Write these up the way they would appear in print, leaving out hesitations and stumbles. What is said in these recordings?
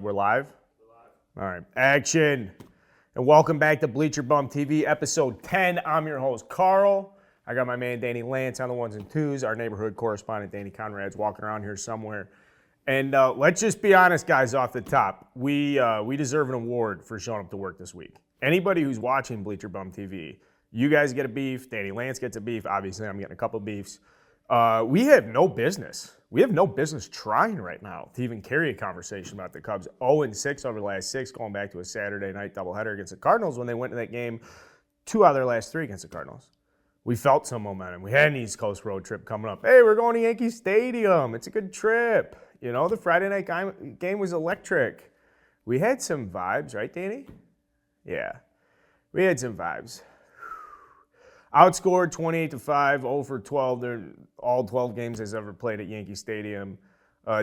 We're live? All right, action. And welcome back to Bleacher Bum TV, episode 10. I'm your host, Carl. I got my man, Danny Lance, on the ones and twos. Our neighborhood correspondent, Danny Conrad's walking around here somewhere. And let's just be honest, guys, off the top. We deserve an award for showing up to work this week. Anybody who's watching Bleacher Bum TV, you guys get a beef. Danny Lance gets a beef. Obviously, I'm getting a couple beefs. We have no business. We have no business trying right now to even carry a conversation about the Cubs. 0-6 over the last 6, going back to a Saturday night doubleheader against the Cardinals when they went to that game 2 out of their last 3 against the Cardinals. We felt some momentum. We had an East Coast road trip coming up. Hey, we're going to Yankee Stadium. It's a good trip. You know, the Friday night game was electric. We had some vibes, right, Danny? Yeah, we had some vibes. Outscored 28-5, 0 for 12. They're all 12 games he's ever played at Yankee Stadium.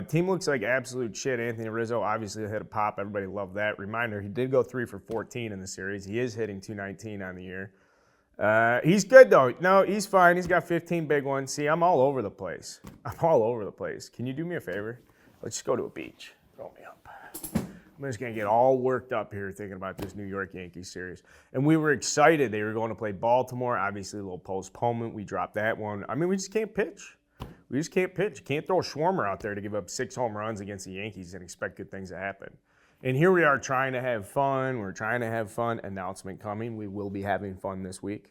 Team looks like absolute shit. Anthony Rizzo obviously hit a pop. Everybody loved that. Reminder, he did go 3 for 14 in the series. He is hitting .219 on the year. He's good, though. No, he's fine. He's got 15 big ones. See, I'm all over the place. Can you do me a favor? Let's just go to a beach. Throw me up. I'm just going to get all worked up here thinking about this New York Yankees series. And we were excited. They were going to play Baltimore. Obviously, a little postponement. We dropped that one. I mean, we just can't pitch. We just can't pitch. You can't throw a Schwarmer out there to give up 6 home runs against the Yankees and expect good things to happen. And here we are trying to have fun. We're trying to have fun. Announcement coming. We will be having fun this week.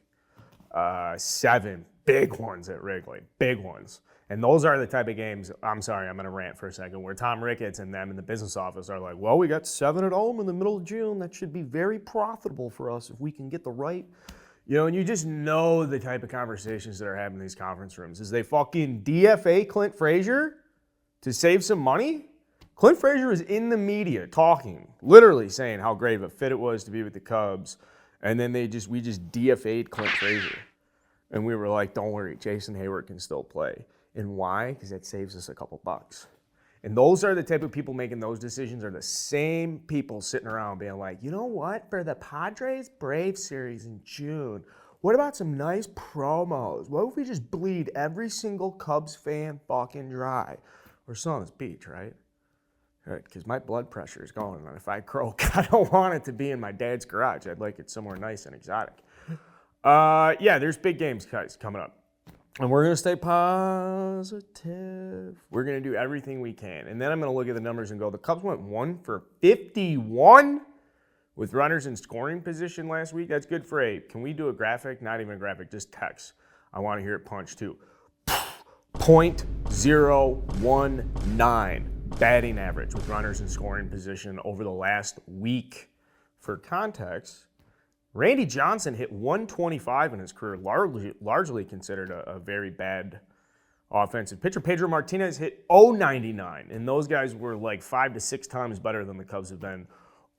7 big ones at Wrigley. Big ones. And those are the type of games, I'm sorry, I'm going to rant for a second, where Tom Ricketts and them in the business office are like, well, we got 7 at home in the middle of June. That should be very profitable for us if we can get the right. You know, and you just know the type of conversations that are happening in these conference rooms. Is they fucking DFA Clint Frazier to save some money? Clint Frazier was in the media talking, literally saying how great of a fit it was to be with the Cubs. And then we just DFA'd Clint Frazier. And we were like, don't worry, Jason Hayward can still play. And why? Because that saves us a couple bucks. And those are the type of people making those decisions are the same people sitting around being like, you know what? For the Padres-Braves series in June, what about some nice promos? What if we just bleed every single Cubs fan fucking dry? We're still on this beach, right? Right, because my blood pressure is going. And if I croak, I don't want it to be in my dad's garage. I'd like it somewhere nice and exotic. Yeah, there's big games, guys, coming up. And we're going to stay positive. We're going to do everything we can. And then I'm going to look at the numbers and go, the Cubs went 1 for 51 with runners in scoring position last week. That's good for Abe. Can we do a graphic? Not even a graphic, just text. I want to hear it punch too. .019 batting average with runners in scoring position over the last week. For context, Randy Johnson hit 125 in his career, largely considered a very bad offensive pitcher. Pedro Martinez hit .099, and those guys were like 5 to 6 times better than the Cubs have been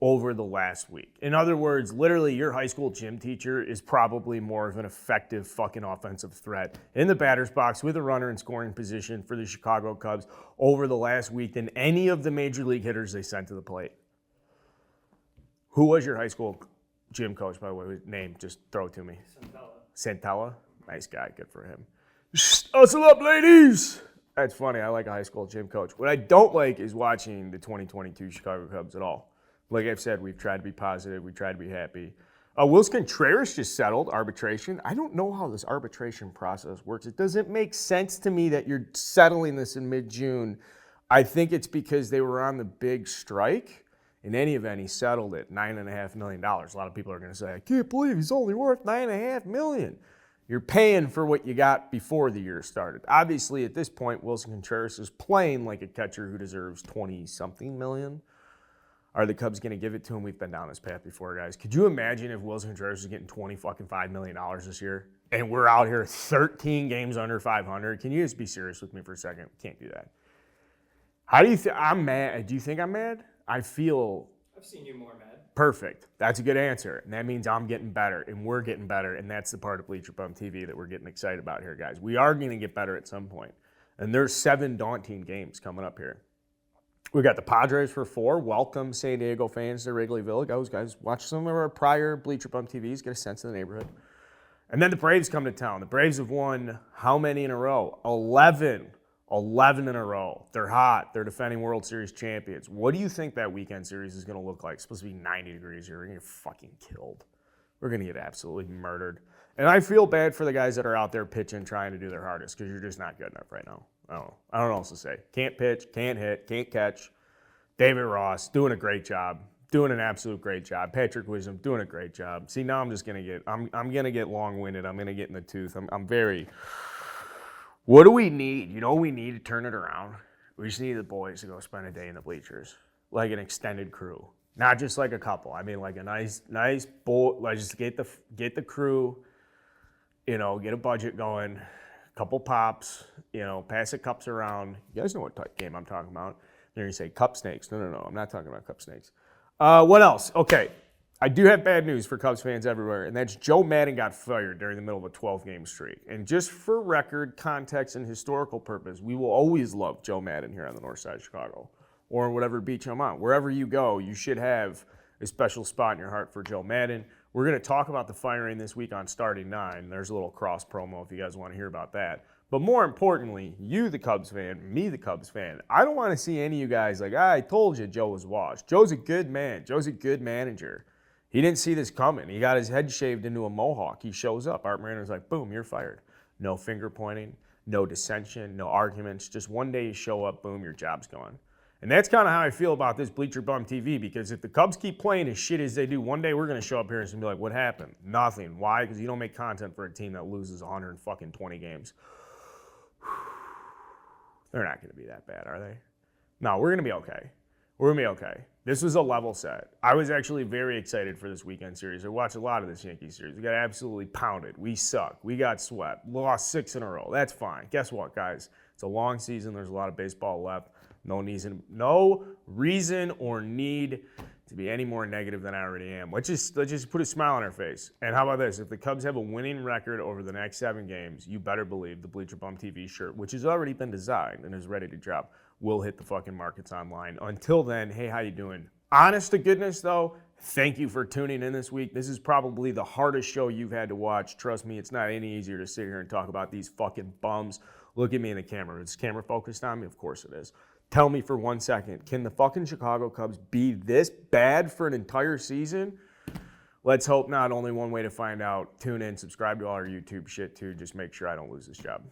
over the last week. In other words, literally your high school gym teacher is probably more of an effective fucking offensive threat in the batter's box with a runner in scoring position for the Chicago Cubs over the last week than any of the major league hitters they sent to the plate. Who was your high school gym coach, by the way? Name, just throw it to me. Santella? Nice guy, good for him. Hustle up, ladies! That's funny, I like a high school gym coach. What I don't like is watching the 2022 Chicago Cubs at all. Like I've said, we've tried to be positive, we tried to be happy. Willson Contreras just settled arbitration. I don't know how this arbitration process works. It doesn't make sense to me that you're settling this in mid-June. I think it's because they were on the big strike. In any event, he settled it, $9.5 million. A lot of people are going to say, I can't believe he's only worth $9.5 million. You're paying for what you got before the year started. Obviously, at this point, Willson Contreras is playing like a catcher who deserves 20-something million. Are the Cubs going to give it to him? We've been down this path before, guys. Could you imagine if Willson Contreras was getting $5 million this year, and we're out here 13 games under 500? Can you just be serious with me for a second? Can't do that. How do you think? I'm mad. Do you think I'm mad? I've seen you more mad. Perfect. That's a good answer. And that means I'm getting better, and we're getting better, and that's the part of Bleacher Bum TV that we're getting excited about here, guys. We are going to get better at some point. And there's 7 daunting games coming up here. We got the Padres for 4. Welcome, San Diego fans, to Wrigleyville. Guys, watch some of our prior Bleacher Bum TVs, get a sense of the neighborhood. And then the Braves come to town. The Braves have won how many in a row? 11 11 in a row. They're hot. They're defending World Series champions. What do you think that weekend series is going to look like? It's supposed to be 90 degrees here. We're going to get fucking killed. We're going to get absolutely murdered. And I feel bad for the guys that are out there pitching, trying to do their hardest, because you're just not good enough right now. I don't know. I don't know what else to say. Can't pitch, can't hit, can't catch. David Ross doing a great job. Doing an absolute great job. Patrick Wisdom doing a great job. See, now I'm just going to get, I'm going to get long-winded. I'm going to get in the tooth. I'm very... What do we need? You know what we need to turn it around? We just need the boys to go spend a day in the bleachers, like an extended crew, not just like a couple. I mean, like a nice bowl. Like just get the crew, you know, get a budget going, a couple pops, you know, pass the cups around. You guys know what type game I'm talking about. Then you say cup snakes. No, I'm not talking about cup snakes. What else? Okay. I do have bad news for Cubs fans everywhere, and that's Joe Maddon got fired during the middle of a 12-game streak. And just for record, context, and historical purpose, we will always love Joe Maddon here on the north side of Chicago or whatever beach I'm on. Wherever you go, you should have a special spot in your heart for Joe Maddon. We're going to talk about the firing this week on Starting 9. There's a little cross promo if you guys want to hear about that. But more importantly, you, the Cubs fan, me, the Cubs fan, I don't want to see any of you guys like, I told you Joe was washed. Joe's a good man. Joe's a good manager. He didn't see this coming. He got his head shaved into a mohawk. He shows up. Art Moreno's like, boom, you're fired. No finger pointing, no dissension, no arguments. Just one day you show up, boom, your job's gone. And that's kind of how I feel about this Bleacher Bum TV, because if the Cubs keep playing as shit as they do, one day we're going to show up here and be like, what happened? Nothing. Why? Because you don't make content for a team that loses 120 games. They're not going to be that bad, are they? No, we're going to be okay. We're going to be okay. This was a level set. I was actually very excited for this weekend series. I watched a lot of this Yankees series. We got absolutely pounded. We suck. We got swept. Lost 6 in a row. That's fine. Guess what, guys? It's a long season. There's a lot of baseball left. No reason or need to be any more negative than I already am. Let's just put a smile on our face. And how about this? If the Cubs have a winning record over the next 7 games, you better believe the Bleacher Bum TV shirt, which has already been designed and is ready to drop, will hit the fucking markets online. Until then, hey, how you doing? Honest to goodness, though, thank you for tuning in this week. This is probably the hardest show you've had to watch. Trust me, it's not any easier to sit here and talk about these fucking bums. Look at me in the camera. Is this camera focused on me? Of course it is. Tell me for 1 second, can the fucking Chicago Cubs be this bad for an entire season? Let's hope not. Only one way to find out. Tune in, subscribe to all our YouTube shit too. Just make sure I don't lose this job.